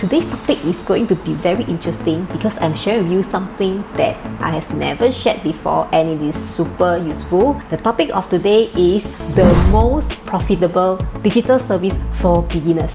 Today's topic is going to be very interesting because I'm sharing with you something that I have never shared before and it is super useful. The topic of today is the most profitable digital service for beginners.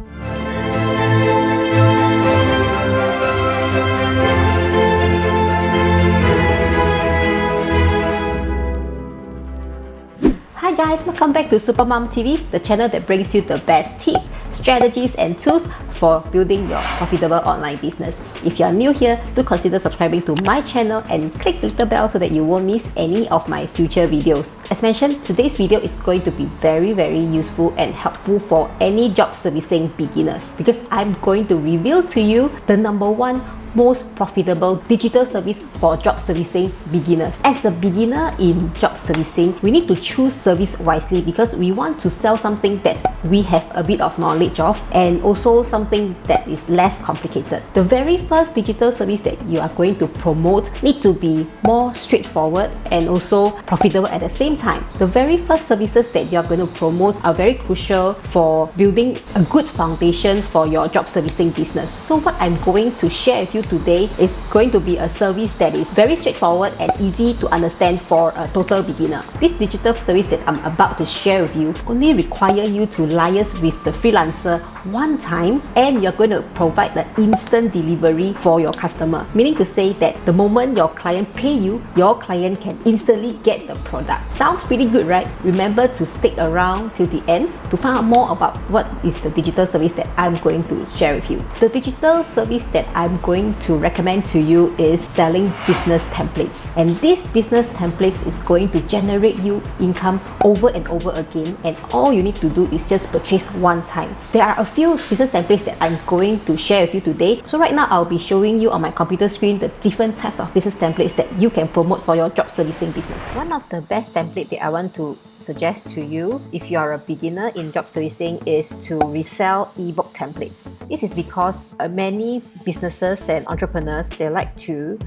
Hi guys, welcome back to Supermom TV, the channel that brings you the best tips, strategies and tools for building your profitable online business. If you are new here, do consider subscribing to my channel and click the little bell so that you won't miss any of my future videos. As mentioned, today's video is going to be very useful and helpful for any job servicing beginners because I'm going to reveal to you the #1 most profitable digital service for job servicing beginners. As a beginner in job servicing, we need to choose service wisely because we want to sell something that we have a bit of knowledge of and also something that is less complicated. The very first digital service that you are going to promote need to be more straightforward and also profitable at the same time. The very first services that you are going to promote are very crucial for building a good foundation for your job servicing business. So what I'm going to share with you today is going to be a service that is very straightforward and easy to understand for a total beginner. This digital service that I'm about to share with you only require you to liaise with the freelancer one time and you're going to provide the instant delivery for your customer. Meaning to say that the moment your client pay you, your client can instantly get the product. Sounds pretty good, right? Remember to stick around till the end to find out more about what is the digital service that I'm going to share with you. The digital service that I'm going to recommend to you is selling business templates. And this business templates is going to generate you income over and over again, and all you need to do is just purchase one time. There are a few business templates that I'm going to share with you today. So right now I'll be showing you on my computer screen the different types of business templates that you can promote for your job servicing business. One of the best templates that I want to suggest to you if you are a beginner in job servicing is to resell ebook templates. This is because many businesses and entrepreneurs, they like to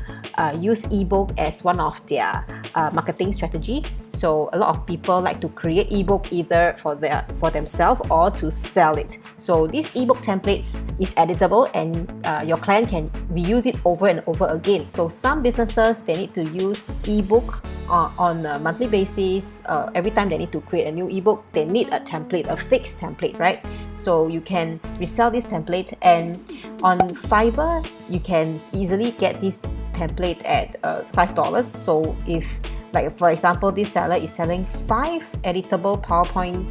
use ebook as one of their marketing strategy. So a lot of people like to create ebook either for themselves or to sell it. So these ebook templates is editable and your client can reuse it over and over again. So some businesses, they need to use ebook on a monthly basis. Every time they need to create a new ebook, they need a template, a fixed template, right? So you can resell this template, and on Fiverr you can easily get this template at $5. So if, like for example, this seller is selling 5 editable PowerPoint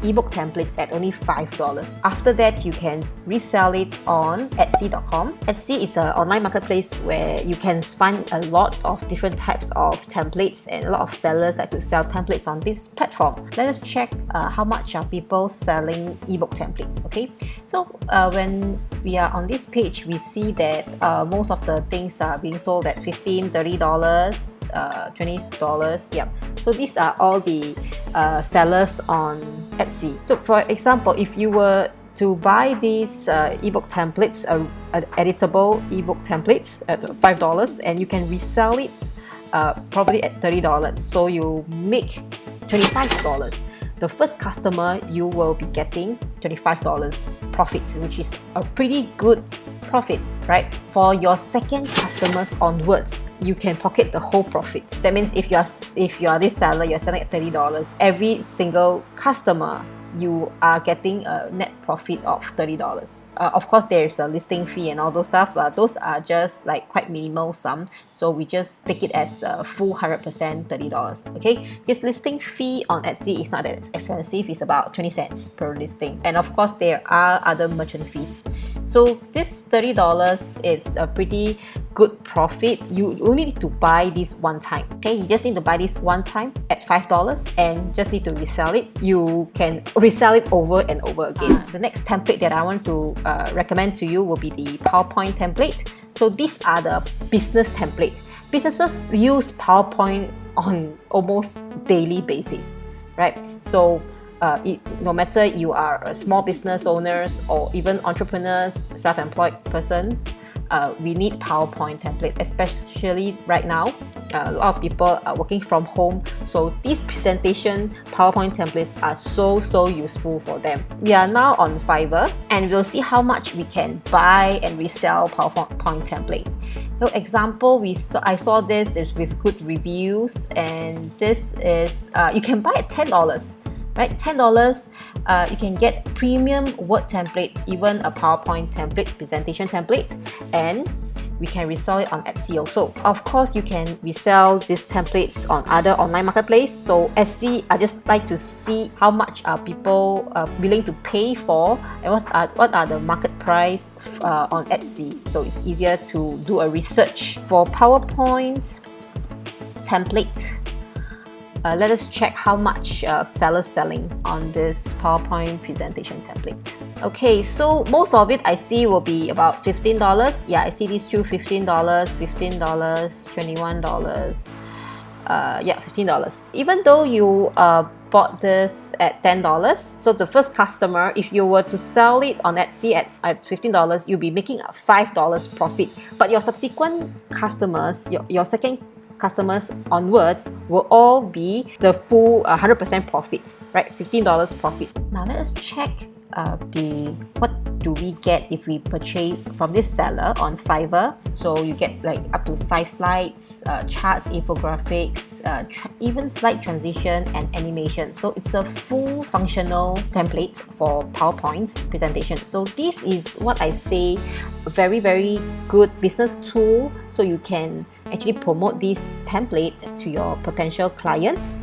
ebook templates at only $5. After that, you can resell it on Etsy.com. Etsy is an online marketplace where you can find a lot of different types of templates, and a lot of sellers like to sell templates on this platform. Let us check how much are people selling ebook templates. Okay, so when we are on this page, we see that most of the things are being sold at $15, $30, $20. Yep. So these are all the sellers on Etsy. So for example, if you were to buy these ebook templates, editable ebook templates at $5, and you can resell it probably at $30, so you make $25. The first customer, you will be getting $25 profit, which is a pretty good profit, right? For your second customers onwards, you can pocket the whole profit. That means if you are this seller, you're selling at $30, every single customer you are getting a net profit of $30. Of course, there's a listing fee and all those stuff, but those are just like quite minimal sum. So we just take it as a full 100% $30. Okay, this listing fee on Etsy is not that expensive. It's about 20 cents per listing, and of course there are other merchant fees. So this $30 is a pretty good profit. You only need to buy this one time. Okay, you just need to buy this one time at $5 and just need to resell it. You can resell it over and over again. The next template that I want to recommend to you will be the PowerPoint template. So these are the business template. Businesses use PowerPoint on almost daily basis, right? So no matter you are a small business owners or even entrepreneurs, self-employed persons, we need PowerPoint template, especially right now. A lot of people are working from home, so these presentation PowerPoint templates are so useful for them. We are now on Fiverr, and we'll see how much we can buy and resell PowerPoint template. So example, I saw this is with good reviews, and this is you can buy at $10. Right, $10, you can get premium Word template, even a PowerPoint template, presentation template, and we can resell it on Etsy also. Of course, you can resell these templates on other online marketplace. So Etsy, I just like to see how much are people willing to pay for, and what are the market price on Etsy. So it's easier to do a research. For PowerPoint template, let us check how much sellers selling on this PowerPoint presentation template. Okay, so most of it I see will be about $15. Yeah, I see these two, $15, $15, $21. Yeah, $15. Even though you bought this at $10, so the first customer, if you were to sell it on Etsy at $15, you'll be making a $5 profit. But your subsequent customers, your second customers onwards will all be the full 100% profit, right? $15 profit. Now let us check what do we get if we purchase from this seller on Fiverr. So you get like up to 5 slides, charts, infographics, even slide transition and animation. So it's a full functional template for PowerPoint presentation. So this is what I say, a very good business tool, so you can actually promote this template to your potential clients.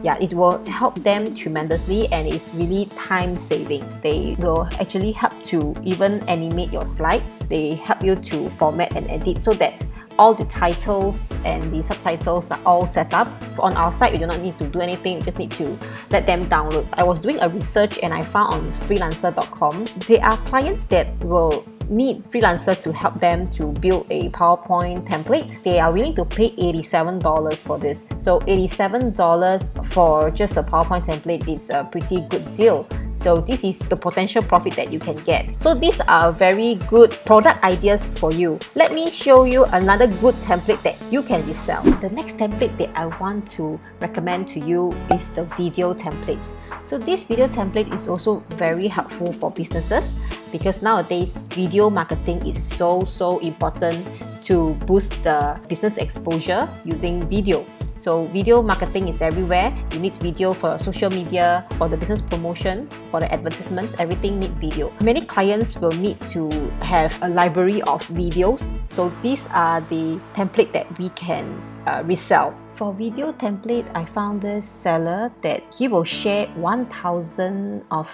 Yeah, it will help them tremendously, and it's really time saving. They will actually help to even animate your slides. They help you to format and edit so that all the titles and the subtitles are all set up. On our site, we do not need to do anything, we just need to let them download. I was doing a research and I found on freelancer.com, there are clients that will need freelancer to help them to build a PowerPoint template. They are willing to pay $87 for this. So $87 for just a PowerPoint template is a pretty good deal. So this is the potential profit that you can get. So these are very good product ideas for you. Let me show you another good template that you can resell. The next template that I want to recommend to you is the video template. So this video template is also very helpful for businesses, because nowadays video marketing is so important to boost the business exposure using video. So video marketing is everywhere. You need video for social media, for the business promotion, for the advertisements, everything need video. Many clients will need to have a library of videos. So these are the template that we can resell. For video template, I found this seller that he will share 1,000 of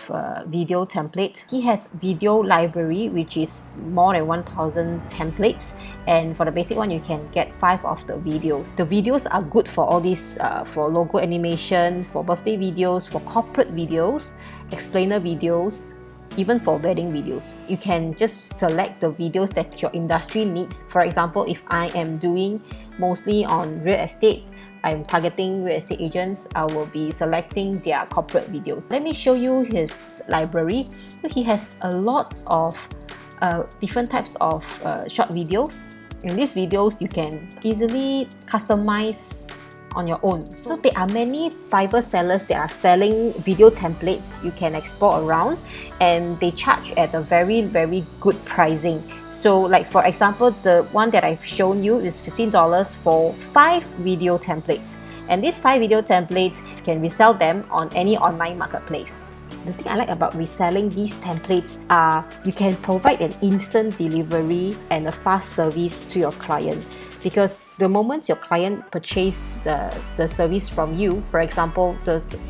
video template. He has video library, which is more than 1,000 templates, and for the basic one you can get 5 of the videos. The videos are good for all these, for logo animation, for birthday videos, for corporate videos, explainer videos, even for wedding videos. You can just select the videos that your industry needs. For example, if I am doing mostly on real estate, I'm targeting real estate agents, I will be selecting their corporate videos. Let me show you his library. He has a lot of different types of short videos. In these videos, you can easily customize on your own. So there are many Fiverr sellers that are selling video templates you can explore around, and they charge at a very good pricing. So like for example, the one that I've shown you is $15 for 5 video templates, and these 5 video templates, you can resell them on any online marketplace. The thing I like about reselling these templates are you can provide an instant delivery and a fast service to your client, because the moment your client purchase the service from you, for example,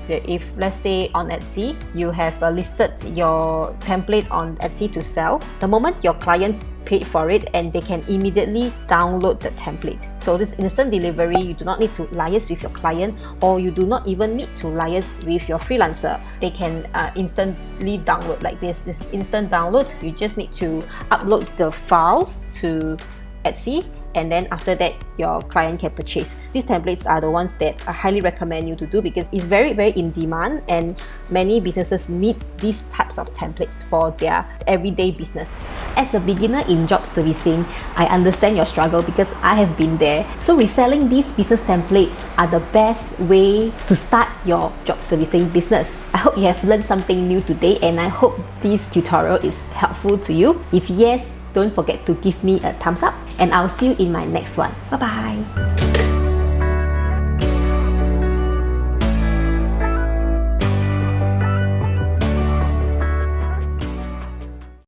if let's say on Etsy you have listed your template on Etsy to sell, the moment your client paid for it, and they can immediately download the template. So this instant delivery, you do not need to liaise with your client, or you do not even need to liaise with your freelancer. They can instantly download like this instant download. You just need to upload the files to Etsy, and then after that your client can purchase. These templates are the ones that I highly recommend you to do because it's very in demand, and many businesses need these types of templates for their everyday business. As a beginner in job servicing, I understand your struggle because I have been there. So reselling these business templates are the best way to start your job servicing business. I hope you have learned something new today, and I hope this tutorial is helpful to you. If yes, don't forget to give me a thumbs up, and I'll see you in my next one. Bye bye.